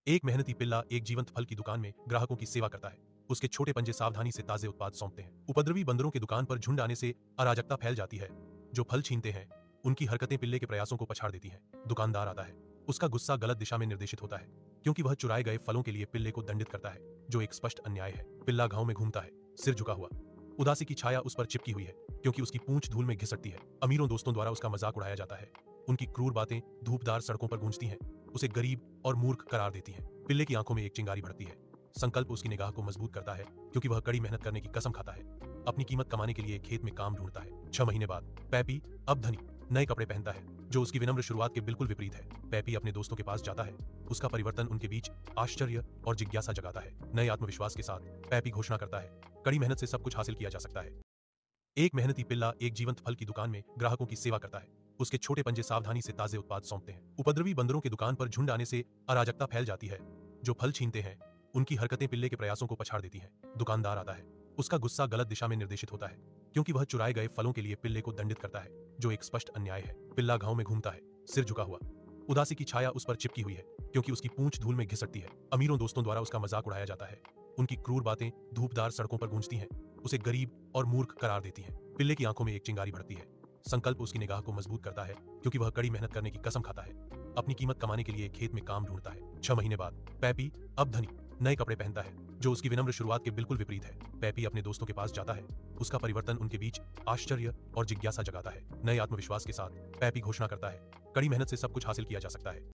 एक मेहनती पिल्ला एक जीवंत फल की दुकान में ग्राहकों की सेवा करता है। उसके छोटे पंजे सावधानी से ताजे उत्पाद सौंपते हैं। उपद्रवी बंदरों की दुकान पर झुंड आने से अराजकता फैल जाती है। जो फल छीनते हैं उनकी हरकतें पिल्ले के प्रयासों को पछाड़ देती हैं। दुकानदार आता है। उसका गुस्सा गलत दिशा में निर्देशित होता है, क्योंकि वह चुराए गए फलों के लिए पिल्ले को दंडित करता है, जो एक स्पष्ट अन्याय है। पिल्ला गांव में घूमता है, सिर झुका हुआ। उदासी की छाया उस पर चिपकी हुई है, क्योंकि उसकी पूंछ धूल में घिसटती है। अमीरों दोस्तों द्वारा उसका मजाक उड़ाया जाता है। उनकी क्रूर बातें धूपदार सड़कों पर गूंजती हैं, उसे गरीब और मूर्ख करार देती हैं। पिल्ले की आंखों में एक चिंगारी भड़कती है। संकल्प उसकी निगाह को मजबूत करता है, क्योंकि वह कड़ी मेहनत करने की कसम खाता है। अपनी कीमत कमाने के लिए खेत में काम ढूंढता है। 6 महीने बाद पैपी, अब धनी, नए कपड़े पहनता है, जो उसकी विनम्र शुरुआत के बिल्कुल विपरीत है। पैपी अपने दोस्तों के पास जाता है। उसका परिवर्तन उनके बीच आश्चर्य और जिज्ञासा जगाता है। नए आत्मविश्वास के साथ पैपी घोषणा करता है, कड़ी मेहनत से सब कुछ हासिल किया जा सकता है। एक मेहनती पिल्ला एक जीवंत फल की दुकान में ग्राहकों की सेवा करता है। उसके छोटे पंजे सावधानी से ताजे उत्पाद सौंपते हैं। उपद्रवी बंदरों की दुकान पर झुंड आने से अराजकता फैल जाती है। जो फल छीनते हैं उनकी हरकतें पिल्ले के प्रयासों को पछाड़ देती हैं। दुकानदार आता है। उसका गुस्सा गलत दिशा में निर्देशित होता है, क्योंकि वह चुराए गए फलों के लिए पिल्ले को दंडित करता है, जो एक स्पष्ट अन्याय है। पिल्ला गांव में घूमता है, सिर झुका हुआ। उदासी की छाया उस पर चिपकी हुई है, क्योंकि उसकी पूंछ धूल में घिसटती है। अमीरों दोस्तों द्वारा उसका मजाक उड़ाया जाता है। उनकी क्रूर बातें धूपदार सड़कों पर गूंजती हैं, उसे गरीब और मूर्ख करार देती हैं। पिल्ले की आंखों में एक चिंगारी भड़कती है। संकल्प उसकी निगाह को मजबूत करता है, क्योंकि वह कड़ी मेहनत करने की कसम खाता है। अपनी कीमत कमाने के लिए खेत में काम ढूंढता है। 6 महीने बाद पैपी, अब धनी, नए कपड़े पहनता है, जो उसकी विनम्र शुरुआत के बिल्कुल विपरीत है। पैपी अपने दोस्तों के पास जाता है। उसका परिवर्तन उनके बीच आश्चर्य और जिज्ञासा जगाता है। नए आत्मविश्वास के साथ पैपी घोषणा करता है, कड़ी मेहनत से सब कुछ हासिल किया जा सकता है।